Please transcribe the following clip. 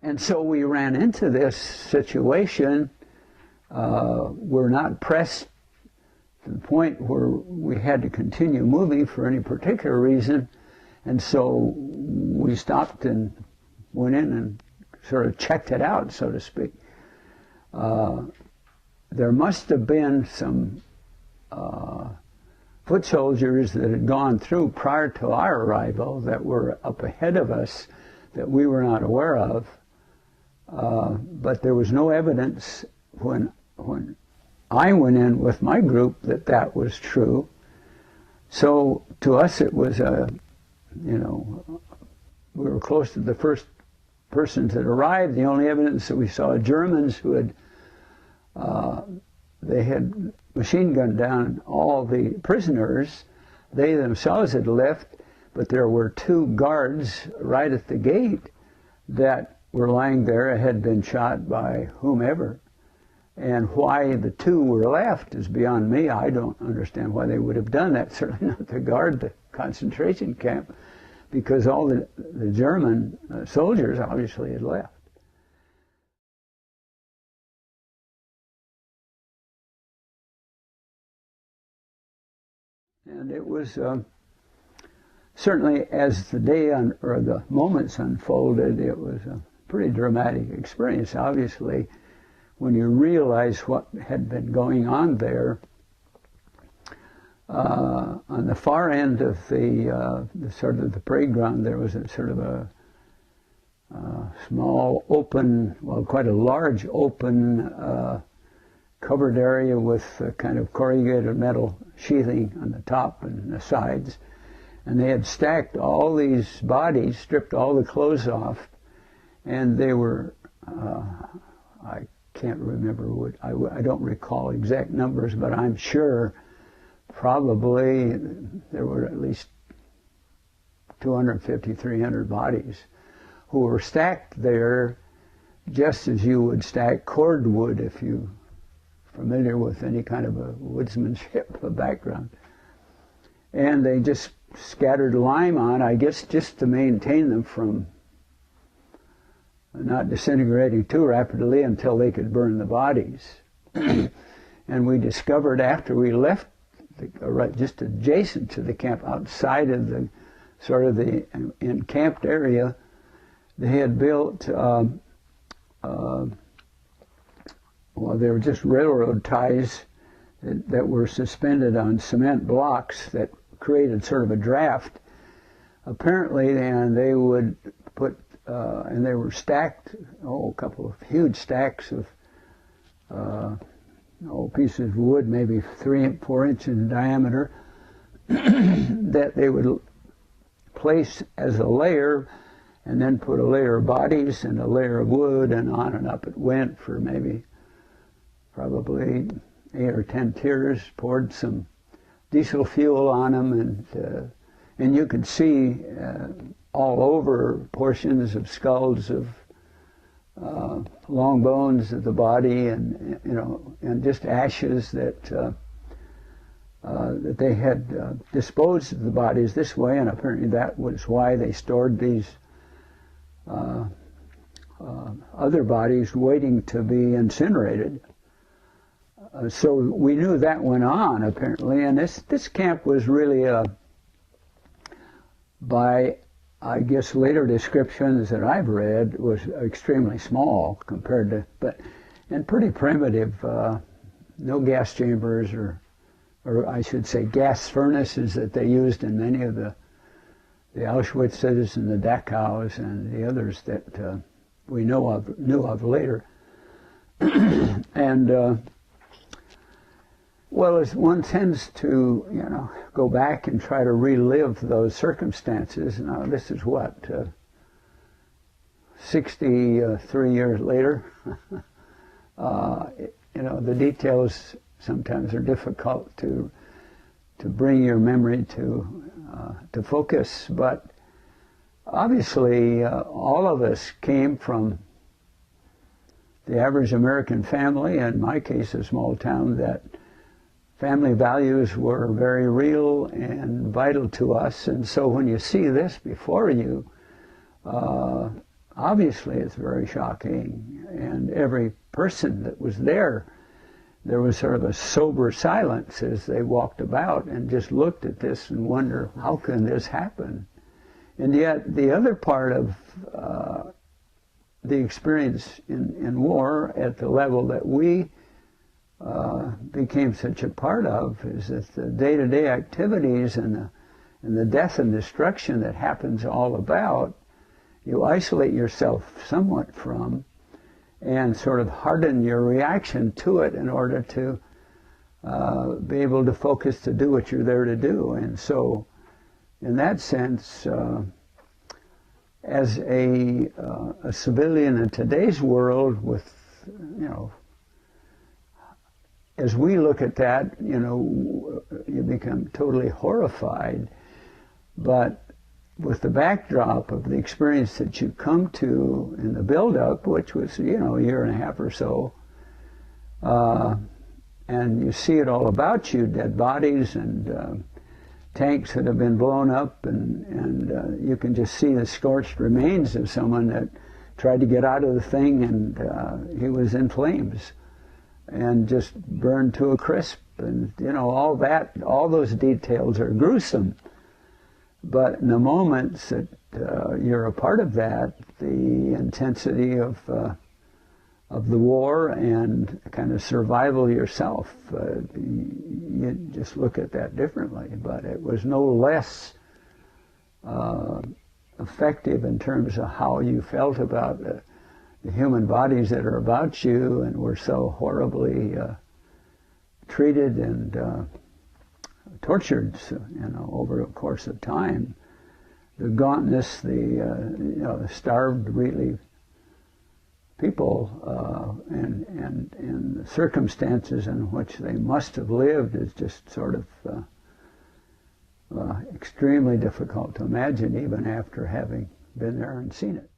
And so we ran into this situation. We're not pressed to the point where we had to continue moving for any particular reason. And so we stopped and went in and sort of checked it out, so to speak. There must have been some foot soldiers that had gone through prior to our arrival that were up ahead of us that we were not aware of. But there was no evidence when I went in with my group that that was true. So to us it was we were close to the first persons that arrived. The only evidence that we saw Germans who had they had machine gunned down all the prisoners. They themselves had left, but there were 2 guards right at the gate that were lying there, had been shot by whomever. And why the 2 were left is beyond me. I don't understand why they would have done that. Certainly not to guard the concentration camp, because all the German soldiers obviously had left. And it was certainly, as the day or the moments unfolded, it was a pretty dramatic experience. Obviously, when you realize what had been going on there, on the far end of the sort of the parade ground, there was a sort of a small open, well, quite a large open covered area with kind of corrugated metal sheathing on the top and the sides. And they had stacked all these bodies, stripped all the clothes off, and they were, I can't remember what, I don't recall exact numbers, but I'm sure probably there were at least 250, 300 bodies who were stacked there just as you would stack cordwood if you familiar with any kind of a woodsmanship background. And they just scattered lime on, I guess, just to maintain them from not disintegrating too rapidly until they could burn the bodies. And we discovered after we left, just adjacent to the camp, outside of the sort of the encamped area, they had built well, they were just railroad ties that were suspended on cement blocks that created sort of a draft, apparently, and they would put, and they were stacked, a couple of huge stacks of pieces of wood, maybe 3-4 inches in diameter, that they would place as a layer, and then put a layer of bodies and a layer of wood, and on and up it went for maybe probably 8 or 10 tiers, poured some diesel fuel on them, and you could see all over portions of skulls of long bones of the body, and and just ashes that that they had disposed of the bodies this way, and apparently that was why they stored these other bodies waiting to be incinerated. So we knew that went on, apparently, and this camp was really, by, I guess, later descriptions that I've read, was extremely small compared to, and pretty primitive, no gas chambers or I should say gas furnaces that they used in many of the Auschwitzes and the Dachau's and the others that we knew of later. And well, as one tends to, go back and try to relive those circumstances. Now, this is what, 63 years later. The details sometimes are difficult to bring your memory to focus, but obviously all of us came from the average American family, in my case a small town, that family values were very real and vital to us. And so when you see this before you, obviously it's very shocking. And every person that was there was sort of a sober silence as they walked about and just looked at this and wonder, how can this happen? And yet the other part of the experience in war at the level that we became such a part of is that the day-to-day activities and the death and destruction that happens all about, you isolate yourself somewhat from and sort of harden your reaction to it in order to be able to focus to do what you're there to do. And so, in that sense, as a civilian in today's world, with, you know, as we look at that, you know, you become totally horrified. But with the backdrop of the experience that you come to in the build-up, which was, you know, a year and a half or so, and you see it all about you, dead bodies and tanks that have been blown up, and you can just see the scorched remains of someone that tried to get out of the thing, and he was in flames and just burned to a crisp, and, you know, all that, all those details are gruesome. But in the moments that you're a part of that, the intensity of the war and kind of survival yourself, you just look at that differently. But it was no less effective in terms of how you felt about the human bodies that are about you and were so horribly treated and tortured, you know, over a course of time. The gauntness, you know, the starved, really people, and the circumstances in which they must have lived is just sort of extremely difficult to imagine, even after having been there and seen it.